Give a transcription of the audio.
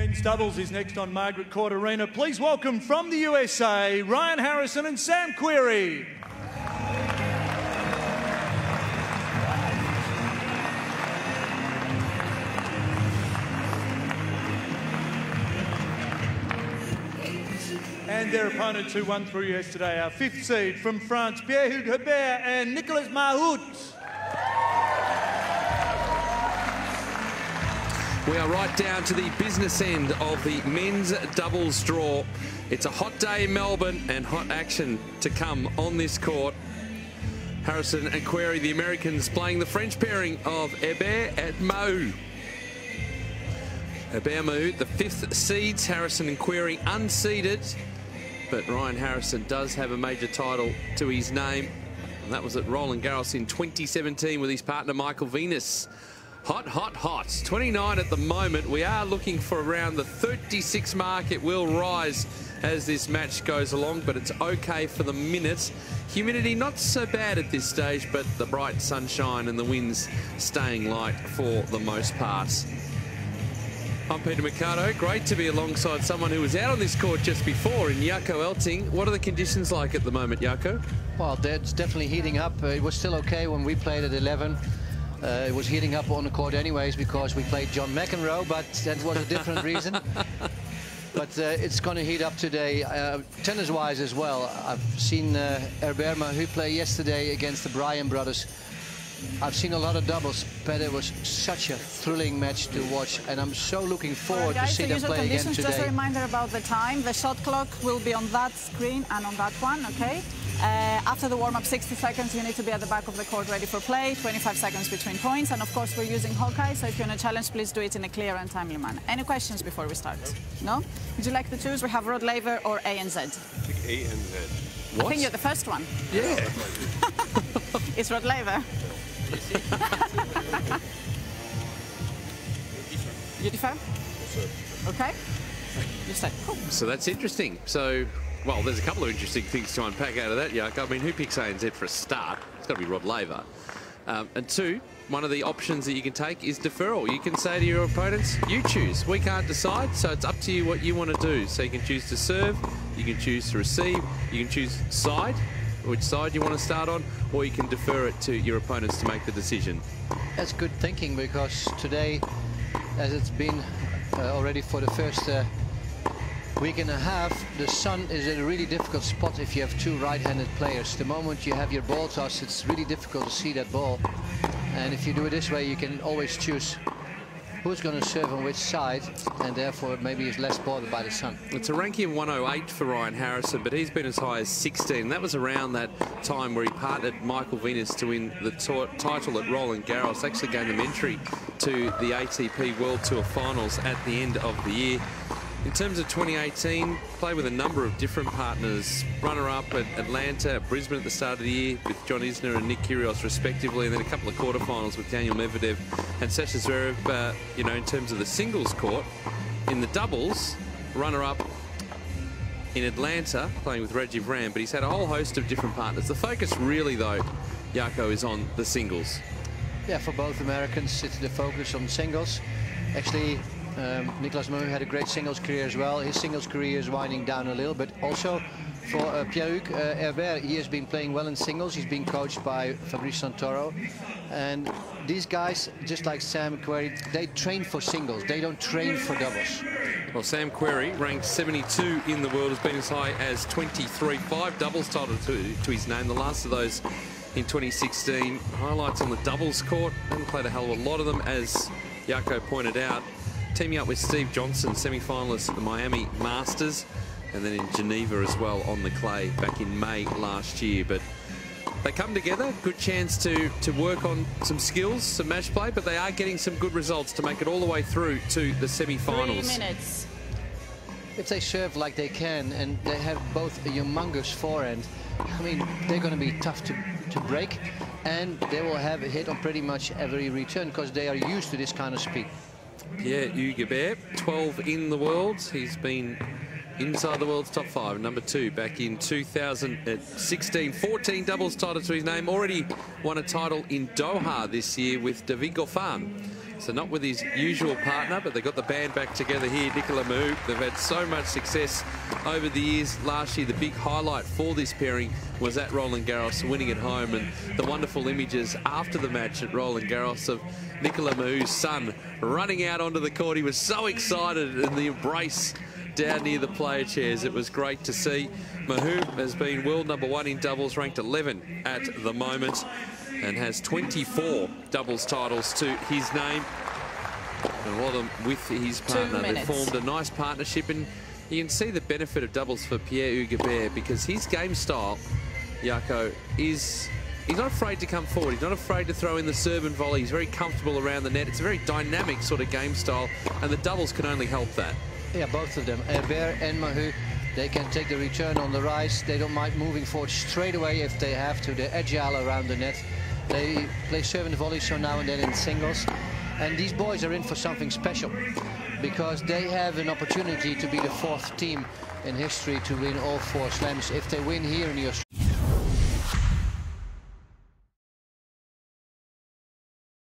Men's doubles is next on Margaret Court Arena. Please welcome from the USA, Ryan Harrison and Sam Querrey. And their opponents who won through yesterday are 5th seed from France, Pierre-Hugues Herbert and Nicolas Mahut. We are right down to the business end of the men's doubles draw. It's a hot day in Melbourne and hot action to come on this court. Harrison and Querrey, the Americans, playing the French pairing of Herbert and Mahut. Herbert Mahut, the 5th seeds, Harrison and Querrey unseeded. But Ryan Harrison does have a major title to his name. And that was at Roland Garros in 2017 with his partner Michael Venus. Hot, hot, hot. 29 at the moment. We are looking for around the 36 mark. It will rise as this match goes along, but it's okay for the minute. Humidity not so bad at this stage, but the bright sunshine and the winds staying light for the most part. I'm Peter Mercado. Great to be alongside someone who was out on this court just before in Jaco Elting. What are the conditions like at the moment, Jaco? Well, it's definitely heating up. It was still okay when we played at 11. It was heating up on the court anyways because we played John McEnroe, but that was a different reason. But it's going to heat up today, tennis-wise as well. I've seen Herbert Mahut play yesterday against the Bryan brothers. I've seen a lot of doubles, but it was such a thrilling match to watch, and I'm so looking forward to see them play again today. Just a reminder about the time. The shot clock will be on that screen and on that one, okay? After the warm-up, 60 seconds, you need to be at the back of the court ready for play, 25 seconds between points, and of course we're using Hawkeye, so if you're on a challenge, please do it in a clear and timely manner. Any questions before we start? No? Would you like to choose? We have Rod Laver or A and Z. I think A and Z. What? I think you're the first one. Yeah. It's Rod Laver. You defer? Okay. You stay. Cool. So that's interesting. So, well, there's a couple of interesting things to unpack out of that, Jaco. I mean, who picks ANZ for a start? It's got to be Rod Laver. And two, one of the options that you can take is deferral. You can say to your opponents, you choose. We can't decide, so it's up to you what you want to do. So you can choose to serve, you can choose to receive, you can choose side, which side you want to start on, or you can defer it to your opponents to make the decision. That's good thinking, because today, as it's been already for the first week and a half, the sun is in a really difficult spot if you have two right-handed players. The moment you have your ball toss, it's really difficult to see that ball. And if you do it this way, you can always choose who's going to serve on which side, and therefore maybe is less bothered by the sun. It's a ranking of 108 for Ryan Harrison, but he's been as high as 16. That was around that time where he partnered Michael Venus to win the title at Roland Garros, actually gained them entry to the ATP World Tour Finals at the end of the year. In terms of 2018, played with a number of different partners. Runner-up at Atlanta, at Brisbane at the start of the year with John Isner and Nick Kyrgios respectively, and then a couple of quarterfinals with Daniel Medvedev and Sasha Zverev, you know, in terms of the singles court. In the doubles, runner-up in Atlanta, playing with Rajiv Ram, but he's had a whole host of different partners. The focus really, though, Jaco, is on the singles. Yeah, for both Americans, it's the focus on singles. Actually, Nicolas Mahut had a great singles career as well. His singles career is winding down a little bit. Also, for Pierre-Hugues Herbert, he has been playing well in singles. He's been coached by Fabrice Santoro. And these guys, just like Sam Querrey, they train for singles. They don't train for doubles. Well, Sam Querrey, ranked 72 in the world, has been as high as 23. 5 doubles titles to his name. The last of those in 2016. Highlights on the doubles court. Haven't played a hell of a lot of them, as Jaco pointed out. Teaming up with Steve Johnson, semi-finalist at the Miami Masters, and then in Geneva as well on the clay back in May last year. But they come together, good chance to work on some skills, some match play, but they are getting some good results to make it all the way through to the semi-finals. 3 minutes. If they serve like they can, and they have both a humongous forehand, I mean, they're going to be tough to break, and they will have a hit on pretty much every return because they are used to this kind of speed. Pierre-Hugues Herbert, 12 in the world. He's been inside the world's top 5, number 2 back in 2016. 14 doubles titles to his name. Already won a title in Doha this year with David Goffin. So not with his usual partner, but they got the band back together here, Nicolas Mahut. They've had so much success over the years. Last year, the big highlight for this pairing was at Roland Garros, winning at home, and the wonderful images after the match at Roland Garros of Nicolas Mahut's son running out onto the court. He was so excited in the embrace down near the player chairs. It was great to see. Mahut has been world #1 in doubles, ranked 11 at the moment, and has 24 doubles titles to his name. And a lot of them with his partner. They've formed a nice partnership, and you can see the benefit of doubles for Pierre-Hugues, because his game style, Jaco, he's not afraid to come forward. He's not afraid to throw in the serve and volley. He's very comfortable around the net. It's a very dynamic sort of game style, and the doubles can only help that. Yeah, both of them, Herbert and Mahut, they can take the return on the rise. They don't mind moving forward straight away if they have to. They're agile around the net. They play serve and volley so now and then in singles. And these boys are in for something special, because they have an opportunity to be the 4th team in history to win all 4 slams if they win here in the Australian.